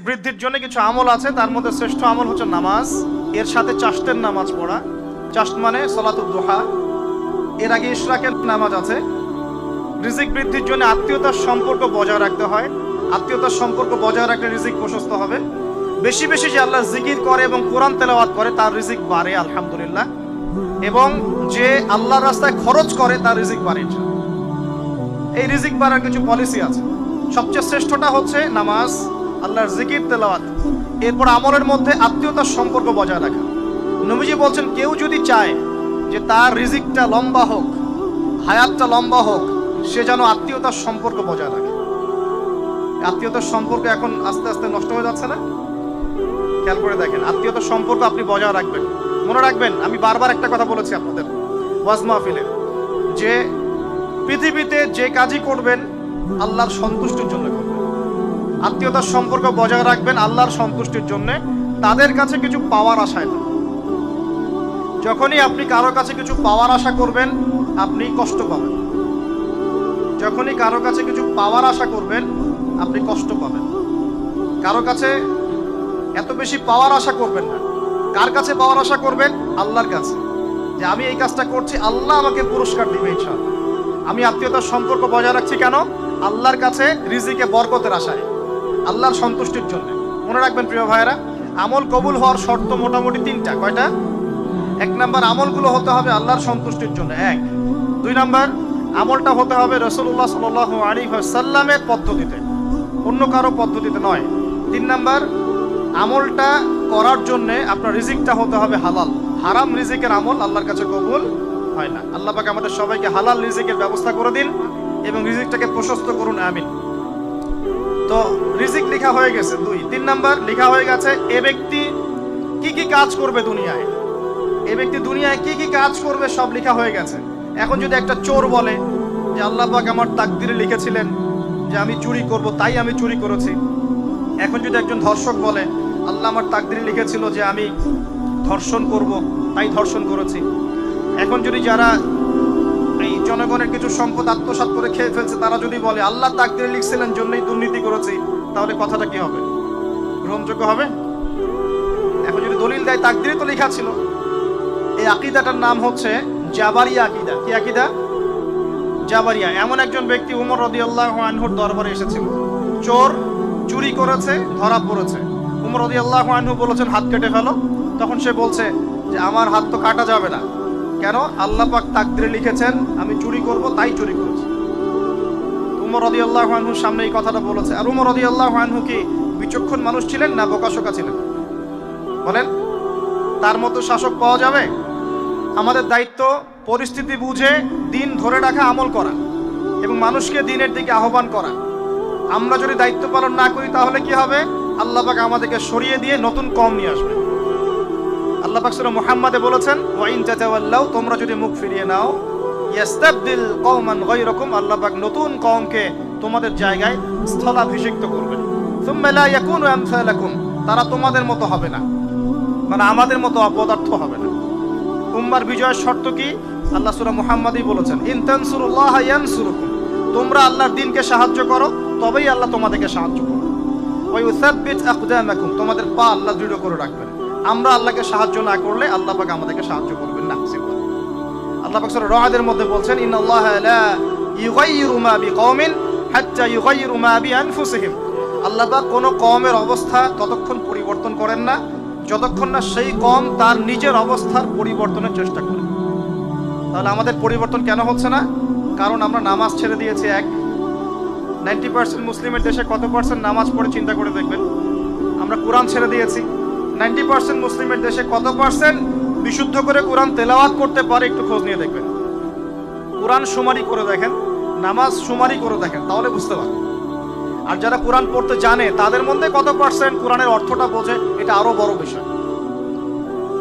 বৃদ্ধির জন্য কিছু আমল আছে, তার মধ্যে শ্রেষ্ঠ আমল হচ্ছে নামাজ। এর সাথে চাশতের নামাজ পড়া। চাশত মানে সলাতুদ দুহা। এর আগে ইশরাকের নামাজ আছে। রিজিক বৃদ্ধির জন্য আত্মীয়তার সম্পর্ক বজায় রাখতে হয়। আত্মীয়তার সম্পর্ক বজায় রাখলে রিজিক প্রশস্ত হবে। বেশি বেশি যে আল্লাহর জিকির করে এবং কোরআন তেলাওয়াত করে তার রিজিক বাড়ে আলহামদুলিল্লাহ। এবং যে আল্লাহর রাস্তায় খরচ করে তার রিজিক বাড়ে। এই রিজিক বাড়ার কিছু পলিসি আছে। সবচেয়ে শ্রেষ্ঠটা হচ্ছে নামাজ, আল্লাহর জিকির তেলাওয়াত। এরপর আমলের মধ্যে আত্মীয়তার সম্পর্ক বজায় রাখা। নবীজি বলছেন, কেউ যদি চায় যে তার রিজিকটা লম্বা হোক, হায়াতটা লম্বা হোক, সে যেন আত্মীয়তার সম্পর্ক বজায় রাখে। আত্মীয়তার সম্পর্ক এখন আস্তে আস্তে নষ্ট হয়ে যাচ্ছে না? খেয়াল করে দেখেন, আত্মীয়তার সম্পর্ক আপনি বজায় রাখবেন। মনে রাখবেন, আমি বারবার একটা কথা বলেছি আপনাদের ওয়াজ মাহফিলে, যে পৃথিবীতে যে কাজই করবেন আল্লাহর সন্তুষ্টির জন্য করবেন। আত্মীয়তার সম্পর্ক বজায় রাখবেন আল্লাহর সন্তুষ্টির জন্য, তাদের কাছে কিছু পাওয়ার আশায় না। যখনই আপনি কারো কাছে কিছু পাওয়ার আশা করবেন আপনি কষ্ট পাবেন। যখনই কারো কাছে কিছু পাওয়ার আশা করবেন আপনি কষ্ট পাবেন। কারো কাছে এত বেশি পাওয়ার আশা করবেন না। কার কাছে পাওয়ার আশা করবেন? আল্লাহর কাছে, যে আমি এই কাজটা করছি, আল্লাহ আমাকে পুরস্কার দিবে ইনশাআল্লাহ। আমি আত্মীয়তার সম্পর্ক বজায় রাখছি কেন? আল্লাহর কাছে রিজিকে বরকতের আশায়, আল্লাহর সন্তুষ্টির জন্য। মনে রাখবেন প্রিয় ভাইয়েরা, আমল কবুল হওয়ার শর্ত মোটামুটি তিনটা। কয়টা? 1 নাম্বার, আমলগুলো হতে হবে আল্লাহর সন্তুষ্টির জন্য। 1। 2 নাম্বার, আমলটা হতে হবে রাসূলুল্লাহ সাল্লাল্লাহু আলাইহি ওয়াসাল্লামের পদ্ধতিতে, অন্য কারো পদ্ধতিতে নয়। 3 নাম্বার, আমলটা করার জন্য আপনার রিজিকটা হতে হবে হালাল। হারাম রিজিকের আমল আল্লাহর কাছে কবুল হয় না। আল্লাহ পাক আমাদের সবাইকে হালাল রিজিকের ব্যবস্থা করে দিন এবং রিজিকটাকে প্রশস্ত করুন, আমিন। তো রিজিক লেখা হয়ে গেছে 2। 3 নাম্বার লেখা হয়ে গেছে এ ব্যক্তি কি কি কাজ করবে দুনিয়ায়। এ ব্যক্তি দুনিয়ায় কি কি কাজ করবে সব লেখা হয়ে গেছে। এখন যদি একটা চোর বলে যে আল্লাহ পাক আমার তাকদিরে লিখেছিলেন যে আমি চুরি করব, তাই আমি চুরি করেছি। এখন যদি একজন ধর্ষক বলে আল্লাহ আমার তাকদিরে লিখেছিল যে আমি ধর্ষণ করব, তাই ধর্ষণ করেছি। এখন যদি যারা এই জনগণের কিছু সম্পদ আত্মসাৎ করে খেয়ে ফেলছে তারা যদি বলে আল্লাহ তাকদিরে লিখছিলেন জন্যই দুর্নীতি করেছি, তাহলে কথাটা কি হবে? গ্রহণযোগ্য হবে? এখন যদি দলিল দেয় তাকদিরে তো লেখা ছিল। এই আকীদাটার নাম হচ্ছে জাবারিয়া আকীদা। কি আকীদা? জাবারিয়া। এমন একজন ব্যক্তি উমর রাদিয়াল্লাহু আনহুর দরবারে এসেছিল। চোর চুরি করেছে, ধরা পড়েছে। উমর রাদিয়াল্লাহু আনহু বলেছেন হাত কেটে ফেলো। তখন সে বলছে যে আমার হাত তো কাটা যাবে না। কেন? আল্লাহ পাক তাকদিরে লিখেছেন আমি চুরি করব, তাই চুরি করেছি। উমর রাদিয়াল্লাহু আনহুর সামনে এই কথাটা বলেছে। আর উমর রাদিয়াল্লাহু আনহু কি বিচক্ষণ মানুষ ছিলেন না বোকাশোকা ছিলেন? বলেন, তার মতো শাসক পাওয়া যাবে? আমাদের দায়িত্ব পরিস্থিতি বুঝে দিন ধরে রাখা, আমল করা এবং মানুষকে দিনের দিকে আহ্বান করা। আমরা যদি দায়িত্ব পালন না করি তাহলে কি হবে? আল্লাহ পাক আমাদেরকে সরিয়ে দিয়ে নতুন কওম নিয়ে আসবে। আল্লাহ পাক সূরা মুহাম্মাদে বলেছেন ওয়া ইন তাতাওয়াল্লাউ, তোমরা যদি মুখ ফিরিয়ে নাও, ইয়াস্তাবদিল কওমান গায়রাকুম, আল্লাহ পাক নতুন কওমকে তোমাদের জায়গায় স্থলাভিষিক্ত করবেন। সুম্মা লা ইয়াকুনু আমসালাকুম, তারা তোমাদের মতো হবে না, মানে আমাদের মতো অপদার্থ হবে না। উম্মার বিজয়ের শর্ত কি? আল্লাহ সূরা মুহাম্মাদেই বলেছেন ইন তানসুরুল্লাহা ইয়ানসুরুকুম, তোমরা আল্লাহর দ্বীনকে সাহায্য করো তবেই আল্লাহ তোমাদেরকে সাহায্য করবে। ওয়া ইউসাব্বিত আকদামাকুম, তোমাদের পা আল্লাহ দৃঢ় করে রাখবেন। আমরা আল্লাহকে সাহায্য না করলে আল্লাহ পাক আমাদেরকে সাহায্য করবেন না। আল্লাহ পাক সূরা রা'দের মধ্যে বলছেন ইন্নাল্লাহা লা ইউগাইয়িরু মা বিকওমিন হাত্তা ইউগাইয়িরু মা বিআনফুসিহিম, আল্লাহ পাক কোনো কওমের অবস্থা ততক্ষণ পরিবর্তন করেন না যতক্ষণ না সেই কওম তার নিজের অবস্থার পরিবর্তনের চেষ্টা করে। তাহলে আমাদের পরিবর্তন কেন হচ্ছে না? কারণ আমরা নামাজ ছেড়ে দিয়েছি। 90% মুসলিমের দেশে কত পার্সেন্ট নামাজ পড়ে চিন্তা করে দেখবেন। আমরা কোরআন ছেড়ে দিয়েছি। 90% মুসলিমের দেশে কত পার্সেন্ট বিশুদ্ধ করে কোরআন তেলাওয়াত করতে পারে একটু খোঁজ নিয়ে দেখবেন। কোরআন শুমারি করে দেখেন, নামাজ শুমারি করে দেখেন, তাহলে বুঝতে পারবেন। আর যারা কোরআন পড়তে জানে তাদের মধ্যে কত পার্সেন্ট কোরআনের অর্থটা বোঝে, এটা আরো বড় বিষয়।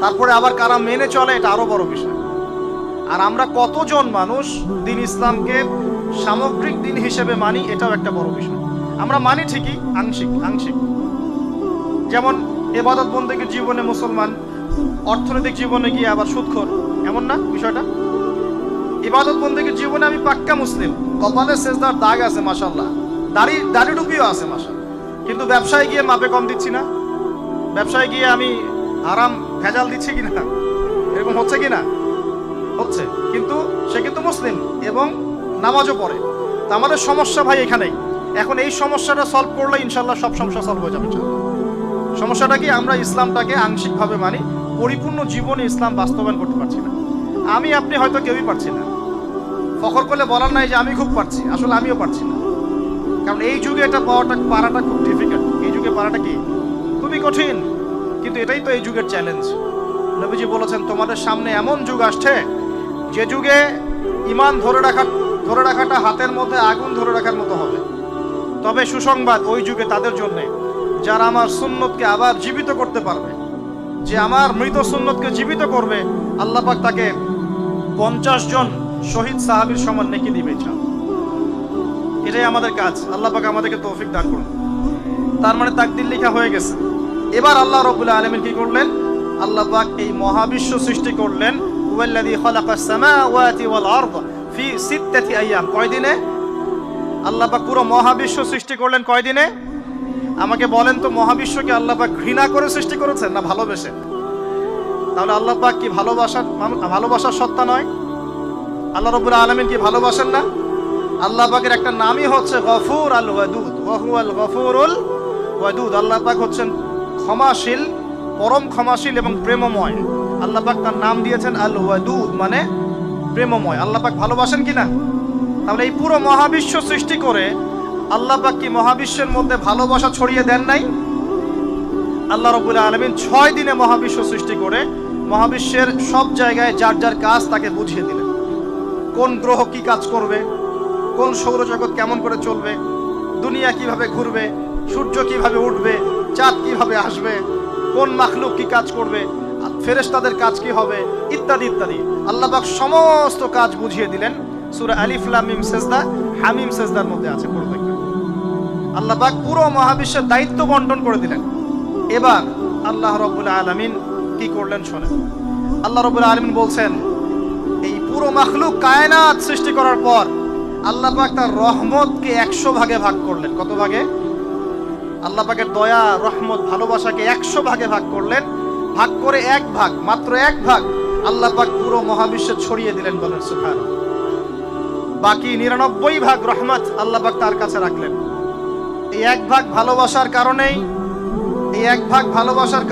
তারপরে আবার কারা মেনে চলে, এটা আরো বড় বিষয়। আর আমরা কতজন মানুষ দিন ইসলামকে সামগ্রিক দিন হিসেবে মানি, এটাও একটা বড় বিষয়। আমরা মানি ঠিকই, আংশিক আংশিক। যেমন ইবাদত বন্দেগীর জীবনে মুসলমান, অর্থনৈতিক জীবনে গিয়ে আবার সুদখোর, এমন না বিষয়টা? ইবাদত বন্দেগীর জীবনে আমি পাক্কা মুসলিম, কপালে সেজদার দাগ আছে মাশাআল্লাহ, দাড়ি টুপিও আছে মাশাআল্লাহ, কিন্তু ব্যবসায় গিয়ে মাপে কম দিচ্ছি না, ব্যবসায় গিয়ে আমি আরাম ভেজাল দিচ্ছি কিনা, এরকম হচ্ছে কিনা? হচ্ছে। কিন্তু সে কিন্তু মুসলিম এবং নামাজও পড়ে। তা আমাদের সমস্যা ভাই এখানেই। এখন এই সমস্যাটা সলভ করলে ইনশাল্লাহ সব সমস্যা সলভ হয়ে যাবে। সমস্যাটা কি? আমরা ইসলামটাকে আংশিকভাবে মানি, পরিপূর্ণ জীবনে ইসলাম বাস্তবায়ন করতে পারছি না। আমি আপনি হয়তো কেউই পারছি না, ফখর করলে বলার নাই যে আমি খুব পারছি, আসলে আমিও পারছি না। কারণ এই যুগে এটা পারাটা খুব ডিফিকাল্ট। এই যুগে পারাটা কি খুবই কঠিন, কিন্তু এটাই তো এই যুগের চ্যালেঞ্জ। নবীজি বলেছেন তোমাদের সামনে এমন যুগ আসছে যে যুগে ঈমান ধরে রাখাটা হাতের মধ্যে আগুন ধরে রাখার মতো হবে। তবে সুসংবাদ ওই যুগে তাদের জন্য যারা আমার সুন্নতকে আবার জীবিত করতে পারবে। যে আমার মৃত সুন্নতকে জীবিত করবে, আল্লাহ পাক তাকে 50 জন শহীদ সাহাবীর সমান নেকি দিবে। এটাই আমাদের কাজ। আল্লাহ পাক আমাদেরকে তৌফিক দান করুন। তার মানে তাকদীর লেখা হয়ে গেছে। এবার আল্লাহ রাব্বুল আলামিন কি করলেন? আল্লাহ পাক এই মহাবিশ্ব সৃষ্টি করলেন। হুয়াল্লাযী খালাকাস সামাওয়াতি ওয়াল আরদ ফি 6 আইয়াম। কয় দিনে? আল্লাহ পাক পুরো মহাবিশ্ব সৃষ্টি করলেন কয় দিনে? আমাকে বলেন তো, মহাবিশ্বকে আল্লাহ পাক ঘৃণা করে সৃষ্টি করেছেন না ভালোবেসে? তাহলে আল্লাহ পাক কি ভালোবাসার সত্তা নয়? আল্লাহ রাব্বুল আলামিন কি ভালোবাসেন না? আল্লাহ পাকের একটা নামই হচ্ছে গফুর আল ওয়াদুদ, ওয়া হুয়াল গফুরুল ওয়াদুদ। আল্লাহ পাক হচ্ছেন ক্ষমাশীল, পরম ক্ষমাশীল এবং প্রেমময়। আল্লাহ পাক তার নাম দিয়েছেন আল ওয়াদুদ, মানে প্রেমময়। আল্লাহ পাক ভালোবাসেন কিনা? তাহলে এই পুরো মহাবিশ্ব সৃষ্টি করে আল্লাহ পাক কি মহাবিশ্বের মধ্যে ভালোবাসা ছড়িয়ে দেন নাই? আল্লাহ রাব্বুল আলামিন 6 দিনে মহাবিশ্ব সৃষ্টি করে মহাবিশ্বের সব জায়গায় যার যার কাজ তাকে বুঝিয়ে দিলেন। কোন গ্রহ কি কাজ করবে, কোন সৌরজগৎ কেমন করে চলবে, দুনিয়া কিভাবে ঘুরবে, সূর্য কিভাবে উঠবে, চাঁদ কিভাবে আসবে, কোন মাখলুক কি কাজ করবে, ফেরেশতাদের কাজ কি হবে, ইত্যাদি ইত্যাদি। আল্লাহ পাক সমস্ত কাজ বুঝিয়ে দিলেন। সূরা আলিফ লাম মিম সেজদা, হামিম সেজদার মধ্যে আছে, পড়ে দেখবেন। আল্লাহ পাক পুরো মহাবিশ্বের দায়িত্ব বন্টন করে দিলেন। এবার আল্লাহ রাব্বুল আলামিন কি করলেন শোনেন। আল্লাহ রাব্বুল আলামিন বলছেন, এই পুরো মাখলুক কায়নাত সৃষ্টি করার পর আল্লাহ পাক তার রহমতকে 100 ভাগে ভাগ করলেন। কত ভাগে? আল্লাহ পাকের দয়া, রহমত, ভালোবাসাকে 100 ভাগে ভাগ করলেন। ভাগ করে এক ভাগ, মাত্র এক ভাগ আল্লাহ পাক পুরো মহাবিশ্বে ছড়িয়ে দিলেন। বলেন সুবহানাল্লাহ। বাকি 99 ভাগ রহমত আল্লাহ পাক তার কাছে রাখলেন। এই এক ভাগ ভালোবাসার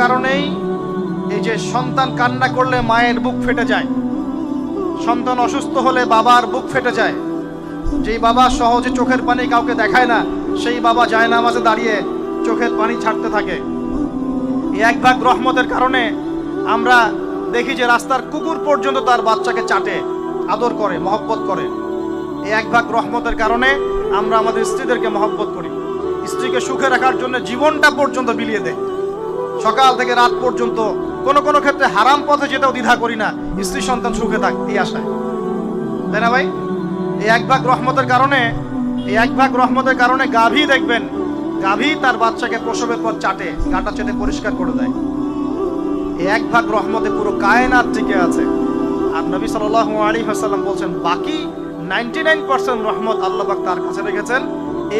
কারণেই এই যে সন্তান কান্না করলে মায়ের বুক ফেটে যায়, সন্তান অসুস্থ হলে বাবার বুক ফেটে যায়। যেই বাবা সহজে চোখের পানি কাউকে দেখায় না, সেই বাবা জায়নামাজে দাঁড়িয়ে চোখের পানি ছাড়তে থাকে। এই এক ভাগ রহমতের কারণে আমরা দেখি যে রাস্তার কুকুর পর্যন্ত তার বাচ্চাকে চাটে, আদর করে, মহব্বত করে। এই এক ভাগ রহমতের কারণে আমরা আমাদের স্ত্রীদেরকে মহব্বত করি। স্ত্রীকে সুখে রাখার জন্য জীবনটা পর্যন্ত বিলিয়ে দেয়। সকাল থেকে রাত পর্যন্ত কোনো ক্ষেত্রে হারাম পথে যেতেও দ্বিধা করি না, স্ত্রী সন্তান সুখে থাক এই আশায়, তাই না ভাই? এই এক ভাগ রহমতের কারণে গাভী দেখবেন, গাভী তার বাচ্চাকে প্রসবের পর চাটে, গাটা চেটে পরিষ্কার করে দেয়। এই এক ভাগ রহমতে পুরো কায়নাত টিকে আছে। আর নবী সাল্লাল্লাহু আলাইহি ওয়াসাল্লাম বলছেন, বাকি 99% রহমত আল্লাহ পাক তার কাছে রেখেছেন।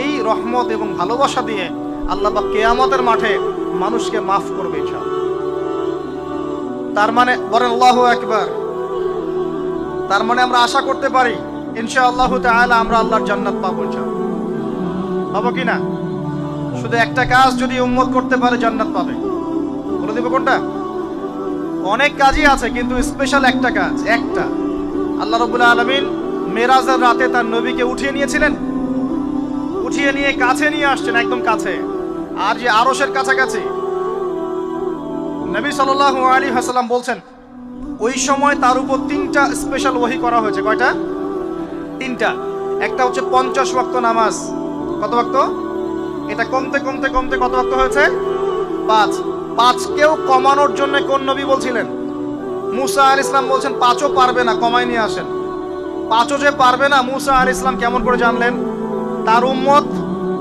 এই রহমত এবং ভালোবাসা দিয়ে আল্লাহ পাক কিয়ামতের মাঠে মানুষকে মাফ করবে ইনশাআল্লাহ। তার মানে বলেন আল্লাহু আকবার। তার মানে আমরা আশা করতে পারি ইনশাআল্লাহ তাআলা আমরা আল্লাহর জান্নাত পাবো ইনশাআল্লাহ। পাবো কিনা? শুধু একটা কাজ যদি উম্মত করতে পারে জান্নাত পাবে। বলে দেব কোনটা? অনেক কাজই আছে, কিন্তু স্পেশাল একটা কাজ, একটা। আল্লাহ রাব্বুল আলামিন মেরাজের রাতে তার নবীকে উঠিয়ে নিয়েছিলেন, উঠিয়ে নিয়ে কাছে নিয়ে আসছেন, একদম কাছে। আর যে আরশের কাছাকাছি, নবী সাল্লাল্লাহু আলাইহি ওয়াসাল্লাম বলছেন ওই সময় তার উপর 3টা স্পেশাল ওহী করা হয়েছে। কয়টা? 3টা। একটা হচ্ছে 50 ওয়াক্ত নামাজ। কত ওয়াক্ত? এটা কমতে কত ওয়াক্ত হয়েছে? 5। 5কেও কমানোর জন্য কোন নবী বলছিলেন? মুসা আলাইহিস সালাম বলছেন 5ও পারবে না, কমাই নিয়ে আসেন। 5ও যে পারবে না, মুসা আলাইহিস সালাম কেমন করে জানলেন? তার উম্মত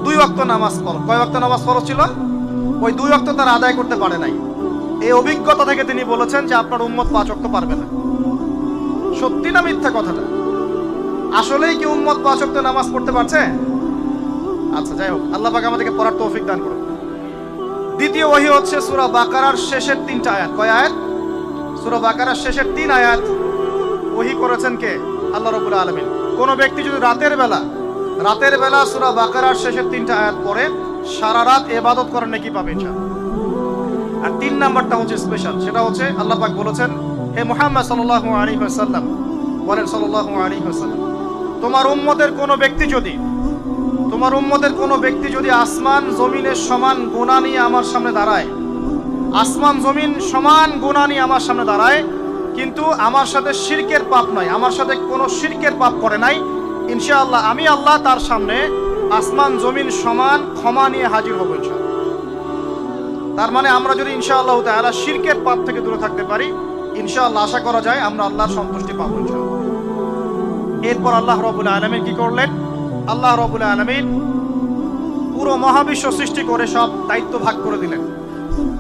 2 ওয়াক্ত নামাজ পড়ে। কয় ওয়াক্ত নামাজ ফরজ ছিল? ওই 2 ওয়াক্ত তার আদায় করতে পারে নাই। এই অভিজ্ঞতা থেকে তিনি বলেছেন যে আপনার উম্মত 5 ওয়াক্ত পারবে না। সত্যি না মিথ্যা কথাটা? আসলেই কি উম্মত 5 ওয়াক্ত নামাজ পড়তে পারছে? আচ্ছা, যাই হোক, আল্লাহ পাক আমাদেরকে পড়ার তৌফিক দান করুন। দ্বিতীয় ওহী হচ্ছে সূরা বাকারার শেষের 3টা আয়াত। কয় আয়াত? সূরা বাকারার শেষের 3 আয়াত ওহী করেছেন কে? আল্লাহ রাব্বুল আলামিন। কোন ব্যক্তি যদি রাতের বেলা সূরা বাকারার শেষের 3টা আয়াত পড়ে সারা রাত ইবাদত করার নেকি পাবে ইনশাআল্লাহ। আর 3 নাম্বারটা হচ্ছে স্পেশাল, সেটা হচ্ছে আল্লাহ পাক বলেছেন, হে মুহাম্মদ সাল্লাল্লাহু আলাইহি ওয়াসাল্লাম, বলেন সাল্লাল্লাহু আলাইহি ওয়াসাল্লাম, তোমার উম্মতের কোনো ব্যক্তি যদি আসমান জমিনের সমান গুনাহ নিয়ে আমার সামনে দাঁড়ায়, আসমান জমিন সমান গুনাহ নিয়ে আমার সামনে দাঁড়ায়, কিন্তু আমার সাথে শিরকের পাপ নাই, আমার সাথে কোনো শিরকের পাপ করে নাই, ইনশাআল্লাহ আমি আল্লাহ তার সামনে আসমান জমিন সমান ক্ষমা নিয়ে হাজির হব ইনশাআল্লাহ। তার মানে আমরা যদি ইনশাআল্লাহ তাআলা শিরকের পাপ থেকে দূরে থাকতে পারি, ইনশাআল্লাহ আশা করা যায় আমরা আল্লাহর সন্তুষ্টি পাবো ইনশাআল্লাহ। এরপর আল্লাহ রাব্বুল আলামিন কি করলেন? আল্লাহ রাব্বুল আলামিন পুরো মহাবিশ্ব সৃষ্টি করে সব দায়িত্ব ভাগ করে দিলেন।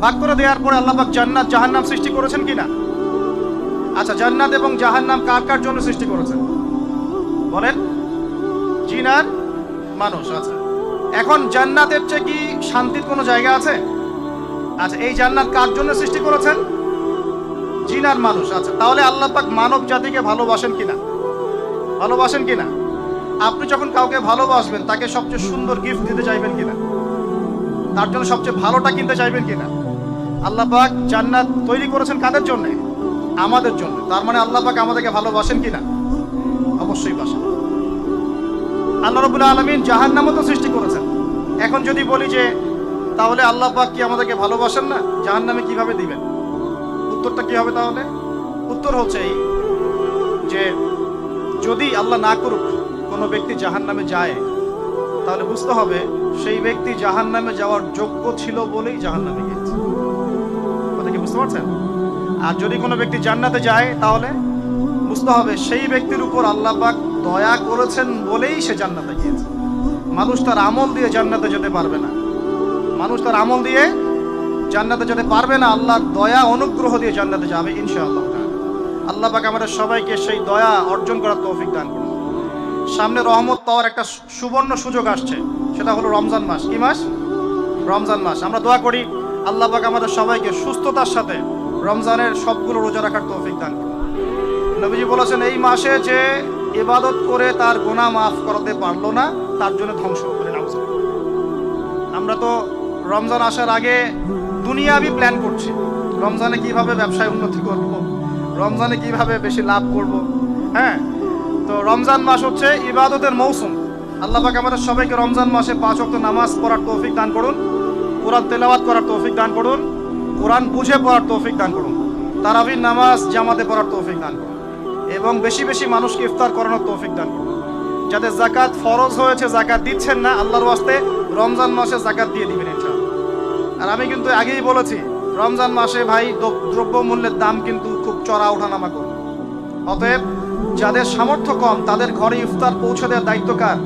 ভাগ করে দেওয়ার পরে আল্লাহ পাক জান্নাত জাহান্নাম সৃষ্টি করেছেন কিনা? আচ্ছা, জান্নাত এবং জাহান্নাম কার কার জন্য সৃষ্টি করেছেন বলেন? জিন আর মানুষ। আচ্ছা, এখন জান্নাতের চেয়ে কি শান্তির কোনো জায়গা আছে? আচ্ছা, এই জান্নাত কার জন্য সৃষ্টি করেছেন? জিন আর মানুষ। আচ্ছা, তাহলে আল্লাহ পাক মানব জাতিকে ভালোবাসেন কিনা? ভালোবাসেন কিনা? আপনি যখন কাউকে ভালোবাসবেন তাকে সবচেয়ে সুন্দর গিফট দিতে চাইবেন কিনা? তার জন্য সবচেয়ে ভালোটা কিনতে চাইবেন কিনা? আল্লাহ পাক জান্নাত তৈরি করেছেন কাদের জন্য? আমাদের জন্য। তার মানে আল্লাহ পাক আমাদেরকে ভালোবাসেন কিনা? অবশ্যই বাসেন। আল্লাহ রাব্বুল আলামিন জাহান্নামও তো সৃষ্টি করেছেন। এখন যদি বলি যে তাহলে আল্লাহ পাক কি আমাদেরকে ভালোবাসেন না, জাহান্নামে কিভাবে দিবেন? উত্তরটা কি হবে তাহলে? উত্তর হচ্ছে এই যে যদি আল্লাহ না করুক কোনো ব্যক্তি জাহান্নামে যায়, তাহলে বুঝতে হবে সেই ব্যক্তি জাহান্নামে যাওয়ার যোগ্য ছিল বলেই জাহান্নামে গিয়েছে। কথা কি বুঝতে পারছেন? আর যদি কোনো ব্যক্তি জান্নাতে যায়, তাহলে বুঝতে হবে সেই ব্যক্তির উপর আল্লাহ পাক দয়া করেছেন বলেই সে জান্নাতে গিয়েছে। মানুষ তার আমল দিয়ে জান্নাতে যেতে পারবে না, মানুষ তার আমল দিয়ে জান্নাতে যেতে পারবে না, আল্লাহর দয়া অনুগ্রহ দিয়ে জান্নাতে যাবে ইনশাআল্লাহ। আল্লাহ পাক আমাদের সবাইকে সেই দয়া অর্জন করার তৌফিক দান করুন। সামনে রহমত পাওয়ার একটা সুবর্ণ সুযোগ আসছে, সেটা হলো রমজান মাস। কি মাস? রমজান মাস। আমরা দোয়া করি আল্লাহ পাক আমাদের সবাইকে সুস্থতার সাথে রমজানের সবগুলো রোজা রাখার তৌফিক দান করুন। নবীজি বলেছেন, এই মাসে যে ইবাদত করে তার গুনাহ মাফ করতে পারলো না, তার জন্য ধ্বংস করে নাউজ। আমরা তো রমজান আসার আগে দুনিয়াবি প্ল্যান করছি, রমজানে কিভাবে ব্যবসায় উন্নতি করব, রমজানে কিভাবে বেশি লাভ করব। হ্যাঁ, তো রমজান মাস হচ্ছে ইবাদতের মৌসুম। আল্লাহ পাক আমাদের সবাইকে রমজান মাসে 5 ওয়াক্ত নামাজ পড়ার তৌফিক দান করুন, কোরআন তেলাওয়াত করার তৌফিক দান করুন, কোরআন বুঝে পড়ার তৌফিক দান করুন, তারাবির নামাজ জামাতে পড়ার তৌফিক দান করুন, এবং বেশি বেশি মানুষকে ইফতার করানোর তৌফিক দান করুন। যাদের যাকাত ফরজ হয়েছে, যাকাত দিচ্ছেন না, আল্লাহর ওয়াস্তে রমজান মাসে যাকাত দিয়ে দিবেন ইনশাআল্লাহ। আর আমি কিন্তু আগেই বলেছি, রমজান মাসে ভাই দ্রব্য মূল্যের দাম কিন্তু খুব চড়া ওঠানামা করবে। অতএব যাদের সামর্থ্য কম তাদের ঘরে ইফতার পৌঁছে দেওয়ার দায়িত্ব কার?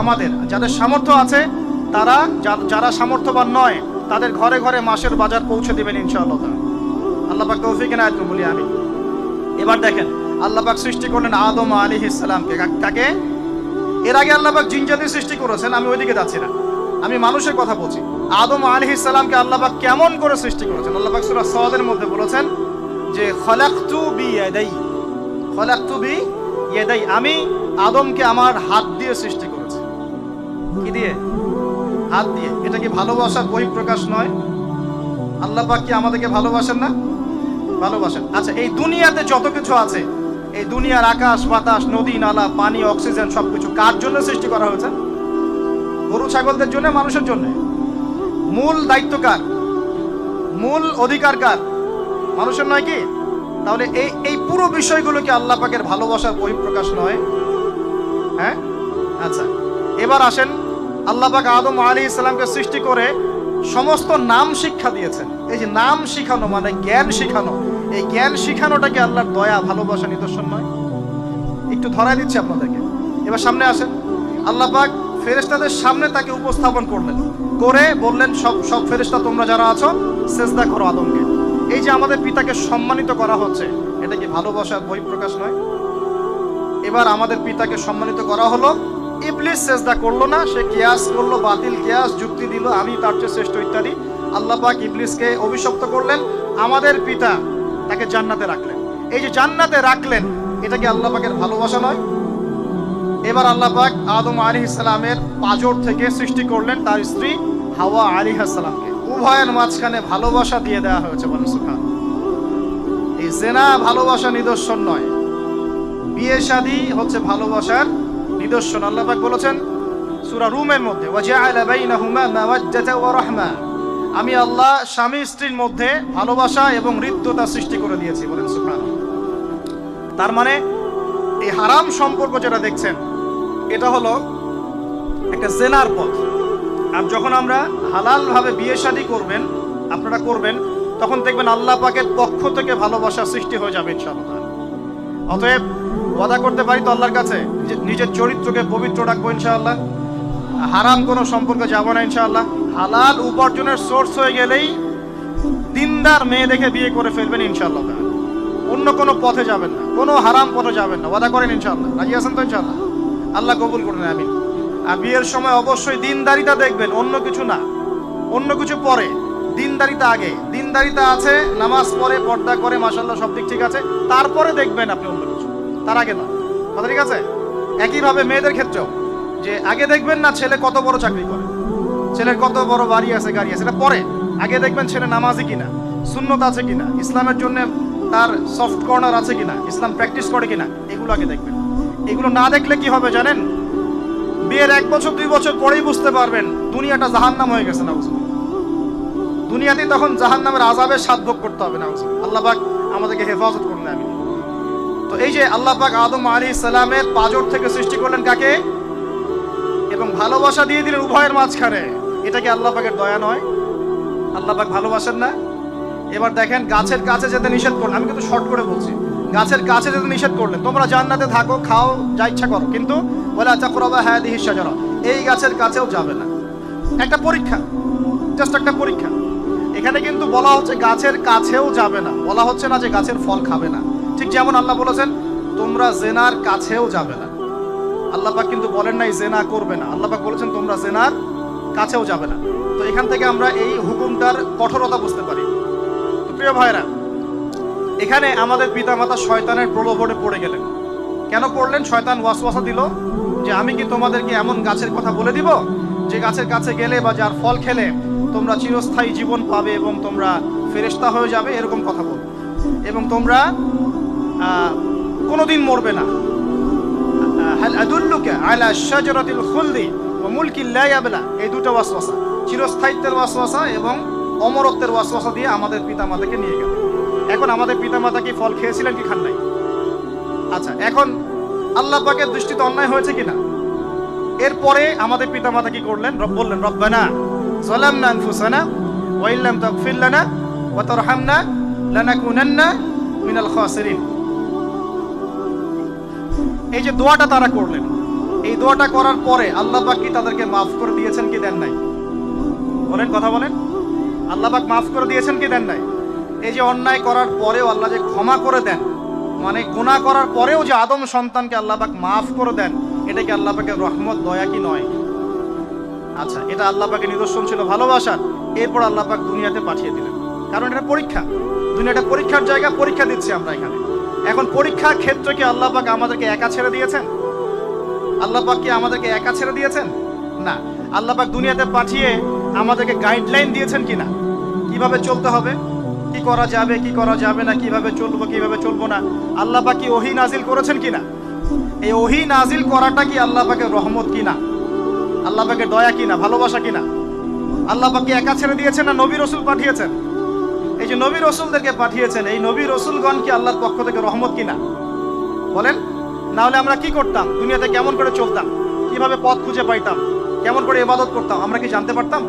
আমাদের। যাদের সামর্থ্য আছে তারা, যারা সামর্থ্যবান নয় তাদের ঘরে ঘরে মাসের বাজার পৌঁছে দিবেন ইনশাআল্লাহ। আল্লাহ পাক তৌফিক এনায়েত করুন বলি আমি। এবার দেখেন, আল্লাহ পাক সৃষ্টি করলেন আদম আলাইহিস সালামকে। কাকে? এর আগে আল্লাহ পাক জিন জাতি সৃষ্টি করেছেন, আমি ওইদিকে যাচ্ছি না, আমি মানুষের কথা বলছি। আদম আলাইহিস সালামকে আল্লাহ পাক কেমন করে সৃষ্টি করেছেন? আল্লাহ পাক সূরা সাদের মধ্যে বলেছেন যে খলাকতু বিয়াদাই, খলাকতু বিয়াদাই, আমি আদমকে আমার হাত দিয়ে সৃষ্টি করেছি। কি দিয়ে? হাত দিয়ে। এটা কি ভালোবাসার বহিঃপ্রকাশ নয়? আল্লাহ পাক কি আমাদেরকে ভালোবাসেন না? ভালোবাসেন। আচ্ছা, এই দুনিয়াতে যত কিছু আছে, এই দুনিয়ার আকাশ বাতাস নদী নালা পানি অক্সিজেন সবকিছু কার জন্য সৃষ্টি করা হয়েছে? গরু ছাগলদের জন্য, মানুষের জন্য। মূল দায়িত্ব কার? মূল অধিকার কার? মানুষের নয় কি? তাহলে এই পুরো বিষয়গুলো কি আল্লাহ পাকের ভালোবাসার বহিঃপ্রকাশ নয়? হ্যাঁ। আচ্ছা, এবার আসেন, আল্লাহ পাক আদম আলাইহিস সালামকে সৃষ্টি করে সমস্ত নাম শিক্ষা দিয়েছেন। এই যে নাম শিখানো মানে জ্ঞান শিখানো, এই জ্ঞান শিখানোটা কি আল্লাহর দয়া ভালোবাসা নিদর্শন নয়? একটু ধরাই দিচ্ছি আপনাদেরকে। এবার সামনে আসেন, আল্লাহ পাক ফেরেশতাদের সামনে তাকে উপস্থাপন করলেন, করে বললেন, সব ফেরেশতা তোমরা যারা আছো সিজদা করো আদমকে। এই যে আমাদের পিতাকে সম্মানিত করা হচ্ছে, এটা কি ভালোবাসার বহিঃপ্রকাশ নয়? এবার আমাদের পিতাকে সম্মানিত করা হলো, ইবলিস সেজদা করলো না, সে কিয়াস করলো, বাতিল কিয়াস যুক্তি দিল আমি তার চেয়ে শ্রেষ্ঠ ইত্যাদি। আল্লাহ পাক ইবলিসকে অভিশপ্ত করলেন, আমাদের পিতা তাকে জান্নাতে রাখলেন। এই যে জান্নাতে রাখলেন, এটা কি আল্লাহ পাকের ভালোবাসা নয়? এবার আল্লাহ পাক আদম আলাইহিস সালামের পাঁজর থেকে সৃষ্টি করলেন তার স্ত্রী হাওয়া আলাইহিস সালামকে। উভয়ের মাঝখানে ভালোবাসা দিয়ে দেওয়া হয়েছে, বলেন সুবহানাল্লাহ। এই জেনা ভালোবাসা নিদর্শন নয়, বিয়ে শাদী হচ্ছে ভালোবাসার নিদর্শন। আল্লাহ পাক বলেছেন সূরা রুমের মধ্যে, ওয়াজআলা বাইনাহুমা মাওয়াজ্জাতা ওয়া রাহমা, আমি আল্লাহ স্বামী স্ত্রীর মধ্যে ভালোবাসা এবং হৃদ্যতা সৃষ্টি করে দিয়েছি, বলেন সুবহানাল্লাহ। তার মানে এই হারাম সম্পর্ক যেটা দেখছেন, এটা হলো একটা জেনার পথ। আর যখন আমরা হালাল ভাবে বিয়ে শাদী করবেন, আপনারা করবেন, তখন দেখবেন আল্লাহ পাকের পক্ষ থেকে ভালোবাসা সৃষ্টি হয়ে যাবে ইনশাআল্লাহ। অতএব ওয়াদা করতে পারি তো আল্লাহর কাছে, নিজের চরিত্রকে পবিত্র রাখবো ইনশাআল্লাহ, হারাম কোনো সম্পর্কে যাব না ইনশাআল্লাহ। হালাল উপার্জনের সোর্স হয়ে গেলেই দিনদার মেয়ে দেখে বিয়ে করে ফেলবেন ইনশাআল্লাহ। অন্য কোনো পথে যাবেন না, কোনো হারাম পথে যাবেন না, ওয়াদা করেন ইনশাআল্লাহ। রাজি আছেন তো ইনশাআল্লাহ? আল্লাহ কবুল করুন, আমিন। আর বিয়ের সময় অবশ্যই দিনদারিতা দেখবেন, অন্য কিছু না, অন্য কিছু পরে, দিনদারিতা আগে। দিনদারিতা আছে, নামাজ পড়ে, পর্দা করে, মাশাআল্লাহ সব দিক ঠিক আছে, তারপরে দেখবেন আপনি অন্য কিছু, তার আগে না। কথা ঠিক আছে? একইভাবে মেয়েদের ক্ষেত্রেও, যে আগে দেখবেন না ছেলে কত বড় চাকরি করে, ছেলের কত বড় বাড়ি আছে, গাড়ি আছে, এটা পরে। আগে দেখবেন ছেলে নামাজি কিনা, সুন্নত আছে কিনা, ইসলামের জন্য তার সফট কর্নার আছে কিনা, ইসলাম প্র্যাকটিস করে কিনা, এগুলো আগে দেখবেন। এগুলো না দেখলে কি হবে জানেন? বিয়ের 1 বছর 2 বছর পরেই বুঝতে পারবেন দুনিয়াটা জাহান্নাম হয়ে গেছে। না, দুনিয়াতেই তখন জাহান্নামের আযাবের স্বাদ ভোগ করতে হবে। না, আল্লাহ পাক আমাদেরকে হেফাজত করুন, আমিন। তো এই যে আল্লাহ পাক আদম আলাইহিস সালামের পাঁজর থেকে সৃষ্টি করলেন কাকে, এবং ভালোবাসা দিয়ে দিলেন উভয়ের মাঝখানে, এটা কি আল্লাহ পাকের দয়া নয়? আল্লাহ পাক ভালোবাসেন না? এবার দেখেন, গাছের কাছে যেতে নিষেধ করলেন, আমি কিন্তু শর্ট করে বলছি, গাছের কাছে যেতে নিষেধ করলেন, তোমরা জান্নাতে থাকো, খাও, যা ইচ্ছা করো, কিন্তু ওয়ালা তাকরাবা হাদিহিশ শাজারা, এই গাছের কাছেও যাবে না। একটা পরীক্ষা, জাস্ট একটা পরীক্ষা। এখানে কিন্তু বলা হচ্ছে গাছের কাছেও যাবে না, বলা হচ্ছে না যে গাছের ফল খাবে না। ঠিক যেমন আল্লাহ বলেছেন তোমরা জেনার কাছেও যাবে না। আল্লাহ পাক কিন্তু বলেন নাই জেনা করবে না, আল্লাহ পাক বলেছেন তোমরা জেনার কাছেও যাবে না। তো এখান থেকে আমরা এই হুকুমটার কঠোরতা বুঝতে পারি। তো প্রিয় ভাইরা, এখানে আমাদের পিতামাতা শয়তানের প্রলোভনে পড়ে গেলেন। কেন পড়লেন? শয়তান ওয়াসওয়াসা দিল যে আমি কি তোমাদেরকে এমন গাছের কথা বলে দিব যে গাছের কাছে গেলে বা যার ফল খেলে তোমরা চিরস্থায়ী জীবন পাবে এবং তোমরা ফেরেশতা হয়ে যাবে, এরকম কথা বল, এবং তোমরা কোনোদিন মরবে না। হাল আদুল্লুকা আলা শাজারাতিল খুলদি ওয়া মুলকিন লা ইয়াবলা, এই দুটো ওয়াসওয়াসা, চিরস্থায়িত্বের ওয়াসওয়াসা এবং অমরত্বের ওয়াসওয়াসা দিয়ে আমাদের পিতামাতাকে নিয়ে গেল। এখন আমাদের পিতামাতা কি ফল খেয়েছিলেন কি খান নাই? আচ্ছা, এখন আল্লাহ পাকের দৃষ্টিতে অন্যায় হয়েছে কিনা? এরপরে আমাদের পিতামাতা কি করলেন? বললেন রব্বানা যালামনা আনফুসানা ওয়া ইল্লাম তাগফির লানা ওয়া তারহামনা লানাকুনান্না মিনাল খাসিরিন। এই যে দোয়াটা তারা করলেন, এই দোয়াটা করার পরে আল্লাহ পাক কি তাদেরকে মাফ করে দিয়েছেন কি দেন নাই? বলেন, কথা বলেন। আল্লাহ পাক মাফ করে দিয়েছেন কি দেন নাই? এই যে অন্যায় করার পরেও আল্লাহ যে ক্ষমা করে দেন, মানে গুনাহ করার পরেও যে আদম সন্তানকে আল্লাহ পাক মাফ করে দেন, এটা কি আল্লাহ পাকের রহমত, দয়া কি নয়? আচ্ছা, এটা আল্লাহ পাকের নিদর্শন ছিল ভালোবাসার। এরপর আল্লাহ পাক দুনিয়াতে পাঠিয়ে দিলেন, কারণ এটা পরীক্ষা। দুনিয়াটা পরীক্ষার জায়গা, পরীক্ষা দিচ্ছি আমরা এখানে। এখন পরীক্ষার ক্ষেত্রে কি আল্লাহ পাক আমাদেরকে একা ছেড়ে দিয়েছেন? আল্লাহ পাক কি আমাদেরকে একা ছেড়ে দিয়েছেন? না, আল্লাহ পাক দুনিয়াতে পাঠিয়ে আমাদেরকে গাইডলাইন দিয়েছেন কিনা, কিভাবে চলতে হবে, কি করা যাবে, কি করা যাবে না, কিভাবে চলবো, কিভাবে চলবো না। আল্লাহ পাক কি ওহী নাজিল করেছেন কিনা? এই ওহী নাজিল করাটা কি আল্লাহ পাকের রহমত কিনা, আল্লাহ পাকের দয়া কিনা, ভালোবাসা কিনা? আল্লাহ পাক কি একা ছেড়ে দিয়েছেন না নবী রাসূল পাঠিয়েছেন? এই যে নবী রাসূলদেরকে পাঠিয়েছেন, এই নবী রাসূলগণ কি আল্লাহর পক্ষ থেকে রহমত কিনা? বলেন। না হলে আমরা কি করতাম? দুনিয়াতে কেমন করে চলতাম, কিভাবে পথ খুঁজে পাইতাম, কেমন করে ইবাদত করতাম, আমরা কি জানতে পারতাম?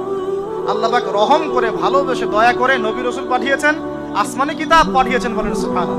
আল্লাহ পাক রহম করে, ভালোবেসে, দয়া করে নবী রাসূল পাঠিয়েছেন, আসমানি কিতাব পাঠিয়েছেন, বলেন সুবহানাল্লাহ।